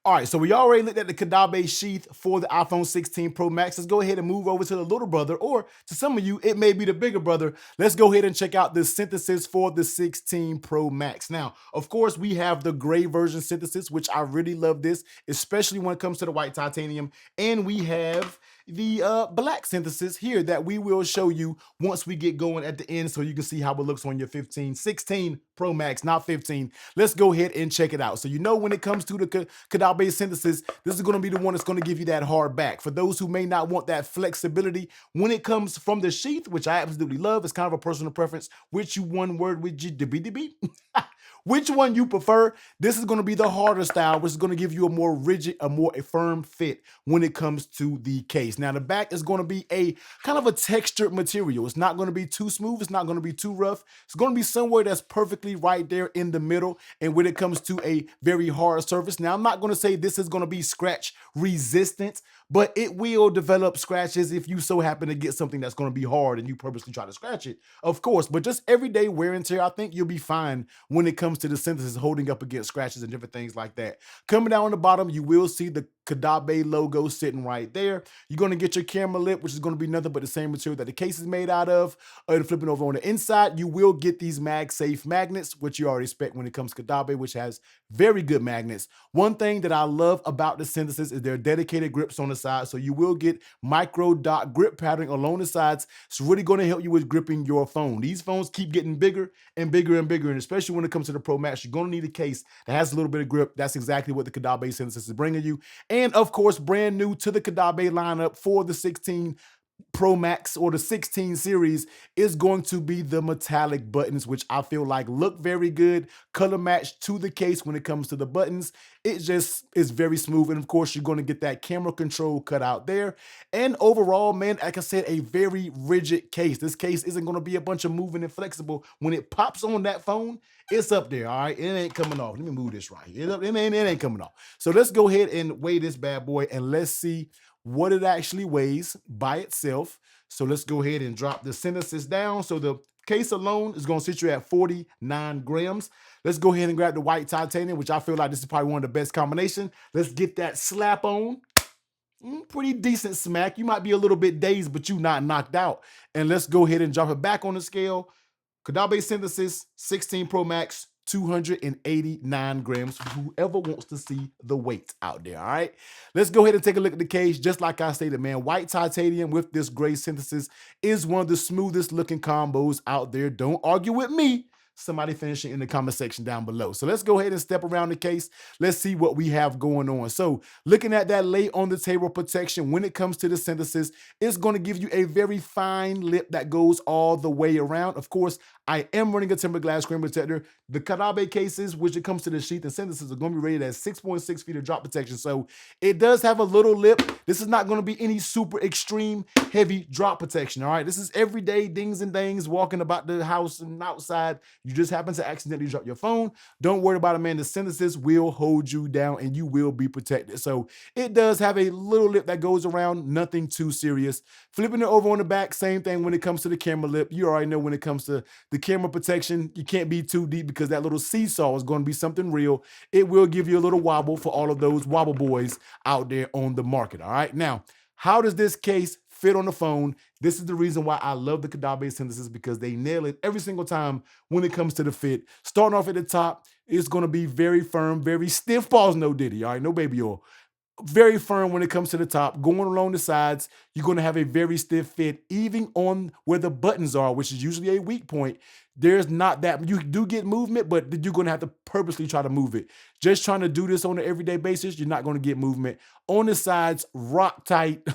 All right, so we already looked at the Caudabe sheath for the iPhone 16 Pro Max. Let's go ahead and move over to the little brother, or to some of you, it may be the bigger brother. Let's go ahead and check out the synthesis for the 16 Pro Max. Now, of course, we have the gray version synthesis, which I really love this, especially when it comes to the white titanium. And we have the black synthesis here that we will show you once we get going at the end, so you can see how it looks on your 16 Pro Max, not 15. Let's go ahead and check it out. So you know, when it comes to the Caudabe synthesis, this is going to be the one that's going to give you that hard back. For those who may not want that flexibility when it comes from the sheath, which I absolutely love, it's kind of a personal preference. Which you one word with GDB? Which one you prefer? This is going to be the harder style, which is going to give you a more rigid, a firm fit when it comes to the case. Now, the back is going to be a kind of a textured material. It's not going to be too smooth. It's not going to be too rough. It's going to be somewhere that's perfectly right there in the middle. And when it comes to a very hard surface, now I'm not going to say this is going to be scratch resistant, but it will develop scratches if you so happen to get something that's going to be hard and you purposely try to scratch it, of course. But just everyday wear and tear, I think you'll be fine when it comes to the synthesis holding up against scratches and different things like that. Coming down on the bottom, you will see the Caudabe logo sitting right there. You're going to get your camera lip, which is going to be nothing but the same material that the case is made out of. And flipping over on the inside, you will get these MagSafe magnets, which you already expect when it comes to Caudabe, which has very good magnets. One thing that I love about the synthesis is their dedicated grips on the side. So you will get micro dot grip pattern along the sides. It's really going to help you with gripping your phone. These phones keep getting bigger and bigger and bigger. And especially when it comes to the Pro Max, you're going to need a case that has a little bit of grip. That's exactly what the Caudabe synthesis is bringing you. And of course, brand new to the Caudabe lineup for the 16 Pro Max or the 16 series is going to be the metallic buttons, which I feel like look very good, color match to the case when it comes to the buttons. It just is very smooth. And of course, you're going to get that camera control cut out there. And overall, man, like I said, a very rigid case. This case isn't going to be a bunch of moving and flexible. When it pops on that phone, it's up there, all right? It ain't coming off. Let me move this right here. It ain't coming off. So let's go ahead and weigh this bad boy, and let's see what it actually weighs by itself. So let's go ahead and drop the synthesis down. So the case alone is going to sit you at 49 grams. Let's go ahead and grab the white titanium, which I feel like this is probably one of the best combinations. Let's get that slap on. Pretty decent smack. You might be a little bit dazed, but you not knocked out. And let's go ahead and drop it back on the scale. Caudabe Synthesis 16 Pro Max, 289 grams for whoever wants to see the weight out there, all right? Let's go ahead and take a look at the case. Just like I stated, man, white titanium with this gray synthesis is one of the smoothest looking combos out there. Don't argue with me. Somebody finish it in the comment section down below. So let's go ahead and step around the case. Let's see what we have going on. So looking at that lay on the table protection, when it comes to the synthesis, it's going to give you a very fine lip that goes all the way around. Of course, I am running a tempered glass screen protector. The Caudabe cases, which it comes to the sheath and synthesis, are going to be rated at 6.6 feet of drop protection. So it does have a little lip. This is not going to be any super extreme heavy drop protection, all right? This is everyday dings and dangs, walking about the house and outside. You just happen to accidentally drop your phone. Don't worry about it, man. The synthesis will hold you down and you will be protected. So it does have a little lip that goes around, nothing too serious. Flipping it over on the back, same thing when it comes to the camera lip. You already know when it comes to the camera protection, you can't be too deep because that little seesaw is going to be something real. It will give you a little wobble for all of those wobble boys out there on the market, all right? Now, how does this case fit on the phone? This is the reason why I love the Caudabe synthesis, because they nail it every single time when it comes to the fit. Starting off at the top, it's going to be very firm, very stiff. Pause, no diddy, all right? No baby oil. Very firm when it comes to the top. Going along the sides, you're going to have a very stiff fit, even on where the buttons are, which is usually a weak point. There's not that, you do get movement, but you're going to have to purposely try to move it. Just trying to do this on an everyday basis, you're not going to get movement. On the sides, rock tight.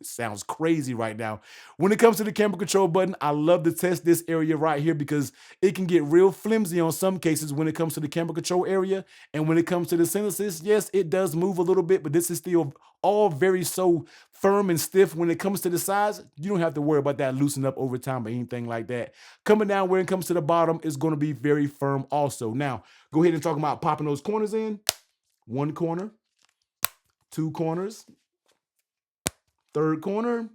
Sounds crazy right now. When it comes to the camera control button, I love to test this area right here because it can get real flimsy on some cases when it comes to the camera control area. And when it comes to the synthesis, yes, it does move a little bit, but this is still all very so firm and stiff. When it comes to the sides, you don't have to worry about that loosening up over time or anything like that. Coming down where it comes to the bottom is going to be very firm also. Now, go ahead and talk about popping those corners in. One corner, two corners, third corner,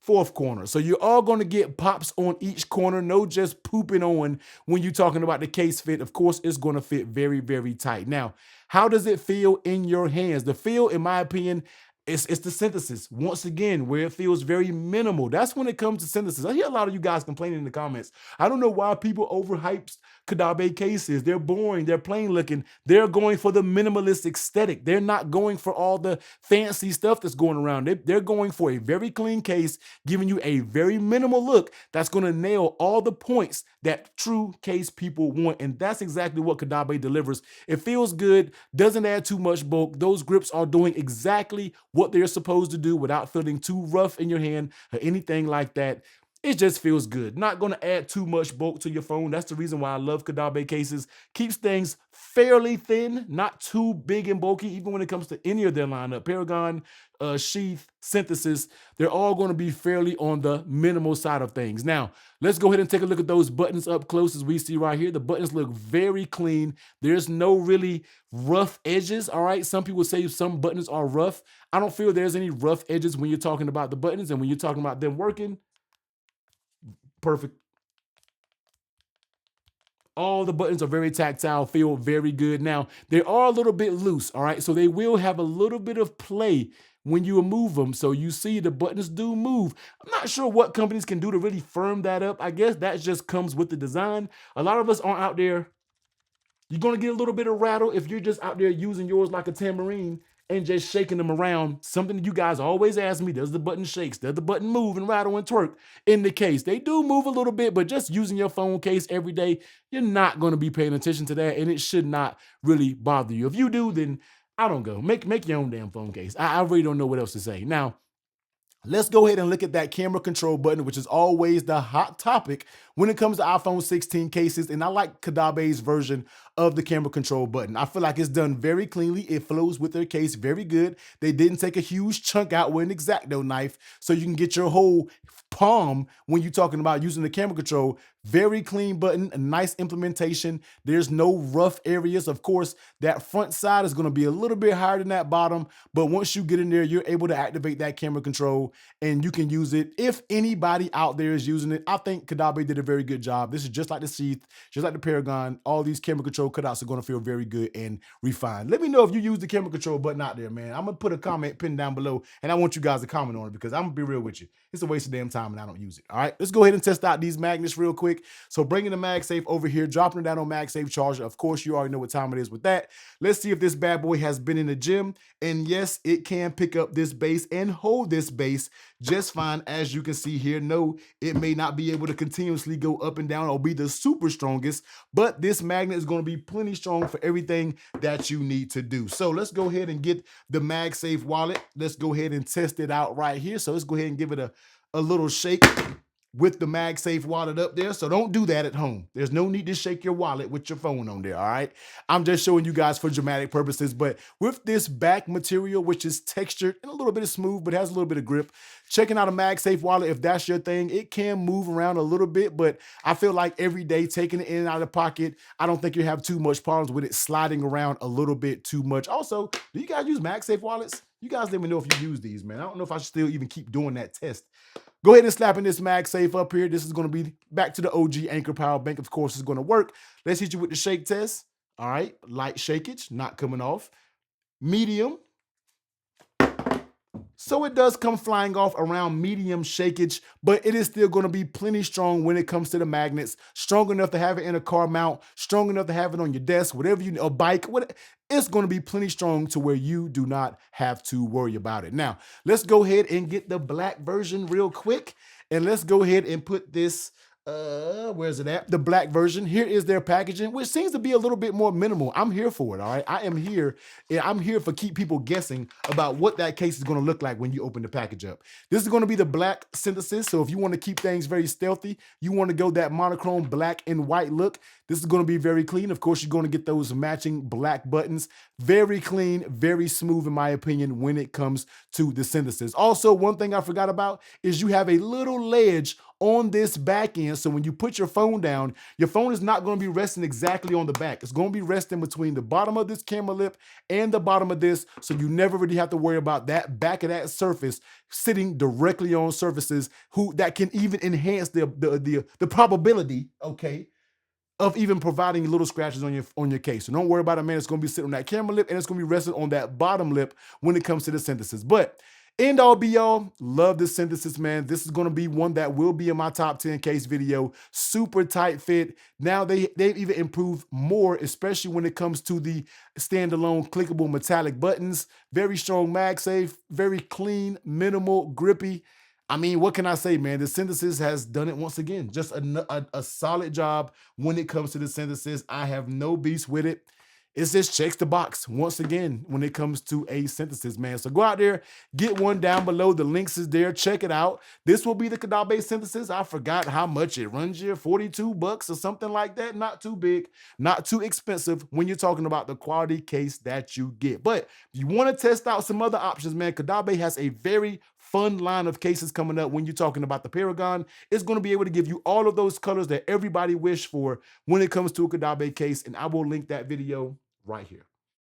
fourth corner. So you're all going to get pops on each corner, no just pooping on when you're talking about the case fit. Of course, it's going to fit very, very tight. Now, how does it feel in your hands? The feel, in my opinion, it's the synthesis. Once again, where it feels very minimal. That's when it comes to synthesis. I hear a lot of you guys complaining in the comments. I don't know why people overhype Caudabe cases. They're boring. They're plain looking. They're going for the minimalist aesthetic. They're not going for all the fancy stuff that's going around. They're going for a very clean case, giving you a very minimal look that's going to nail all the points that true case people want. And that's exactly what Caudabe delivers. It feels good, doesn't add too much bulk. Those grips are doing exactly what they're supposed to do without feeling too rough in your hand or anything like that. It just feels good. Not going to add too much bulk to your phone. That's the reason why I love Caudabe cases. Keeps things fairly thin, not too big and bulky, even when it comes to any of their lineup. Paragon, Sheath, Synthesis, they're all going to be fairly on the minimal side of things. Now, let's go ahead and take a look at those buttons up close as we see right here. The buttons look very clean. There's no really rough edges, all right? Some people say some buttons are rough. I don't feel there's any rough edges when you're talking about the buttons, and when you're talking about them working, perfect. All the buttons are very tactile, feel very good. Now, they are a little bit loose, all right? So they will have a little bit of play when you move them. So you see the buttons do move. I'm not sure what companies can do to really firm that up. I guess that just comes with the design. A lot of us aren't out there. You're going to get a little bit of rattle if you're just out there using yours like a tambourine and just shaking them around. Something that you guys always ask me, does the button shakes? Does the button move and rattle and twerk in the case? They do move a little bit, but just using your phone case every day, you're not going to be paying attention to that, and it should not really bother you. If you do, then I don't go. Make your own damn phone case. I really don't know what else to say. Now, let's go ahead and look at that camera control button, which is always the hot topic when it comes to iPhone 16 cases. And I like Caudabe's version of the camera control button. I feel like it's done very cleanly. It flows with their case very good. They didn't take a huge chunk out with an X-Acto knife, so you can get your whole palm when you're talking about using the camera control. Very clean button, a nice implementation. There's no rough areas. Of course, that front side is going to be a little bit higher than that bottom, but once you get in there, you're able to activate that camera control and you can use it. If anybody out there is using it, I think Caudabe did a very good job. This is just like the Sheath, just like the Paragon. All these camera control cutouts are going to feel very good and refined. Let me know if you use the camera control button out there, man. I'm going to put a comment pinned down below, and I want you guys to comment on it because I'm going to be real with you. It's a waste of damn time and I don't use it. All right, let's go ahead and test out these magnets real quick. So bringing the MagSafe over here, dropping it down on MagSafe charger. Of course, you already know what time it is with that. Let's see if this bad boy has been in the gym. And yes, it can pick up this base and hold this base just fine. As you can see here, no, it may not be able to continuously go up and down or be the super strongest, but this magnet is going to be plenty strong for everything that you need to do. So let's go ahead and get the MagSafe wallet. Let's go ahead and test it out right here. So let's go ahead and give it a little shake with the MagSafe wallet up there. So don't do that at home. There's no need to shake your wallet with your phone on there, all right? I'm just showing you guys for dramatic purposes, but with this back material, which is textured and a little bit of smooth, but has a little bit of grip, checking out a MagSafe wallet, if that's your thing, it can move around a little bit, but I feel like every day taking it in and out of the pocket, I don't think you have too much problems with it sliding around a little bit too much. Also, do you guys use MagSafe wallets? You guys let me know if you use these, man. I don't know if I should still even keep doing that test. Go ahead and slap in this MagSafe up here. This is going to be back to the OG Anchor Power Bank. Of course, it's going to work. Let's hit you with the shake test. All right, light shakeage, not coming off. Medium. So it does come flying off around medium shakeage, but it is still going to be plenty strong when it comes to the magnets. Strong enough to have it in a car mount, strong enough to have it on your desk, whatever you, a bike, whatever. It's going to be plenty strong to where you do not have to worry about it. Now, let's go ahead and get the black version real quick. And let's go ahead and put this, where's it at? The black version. Here is their packaging, which seems to be a little bit more minimal. I'm here for it, all right? I am here. I'm here for keep people guessing about what that case is going to look like when you open the package up. This is going to be the black synthesis. So if you want to keep things very stealthy, you want to go that monochrome black and white look, This is going to be very clean. Of course, you're going to get those matching black buttons. Very clean, very smooth, in my opinion, when it comes to the Synthesis. Also, one thing I forgot about is you have a little ledge on this back end. So when you put your phone down, your phone is not going to be resting exactly on the back. It's going to be resting between the bottom of this camera lip and the bottom of this. So you never really have to worry about that back of that surface sitting directly on surfaces that can even enhance the probability, okay, of even providing little scratches on your case. So don't worry about it, man. It's going to be sitting on that camera lip, and it's going to be resting on that bottom lip when it comes to the Synthesis. But end all be all, love this Synthesis, man. This is going to be one that will be in my top 10 case video. Super tight fit. Now they've even improved more, especially when it comes to the standalone clickable metallic buttons. Very strong MagSafe, very clean, minimal, grippy. I mean, what can I say, man? The Synthesis has done it once again. Just a solid job when it comes to the Synthesis. I have no beefs with it. It just checks the box once again when it comes to a Synthesis, man. So go out there, get one down below. The links is there. Check it out. This will be the Caudabe Synthesis. I forgot how much it runs you, 42 bucks or something like that. Not too big, not too expensive when you're talking about the quality case that you get. But if you want to test out some other options, man, Caudabe has a very fun line of cases coming up when you're talking about the Paragon. It's going to be able to give you all of those colors that everybody wish for when it comes to a Caudabe case, and I will link that video right here.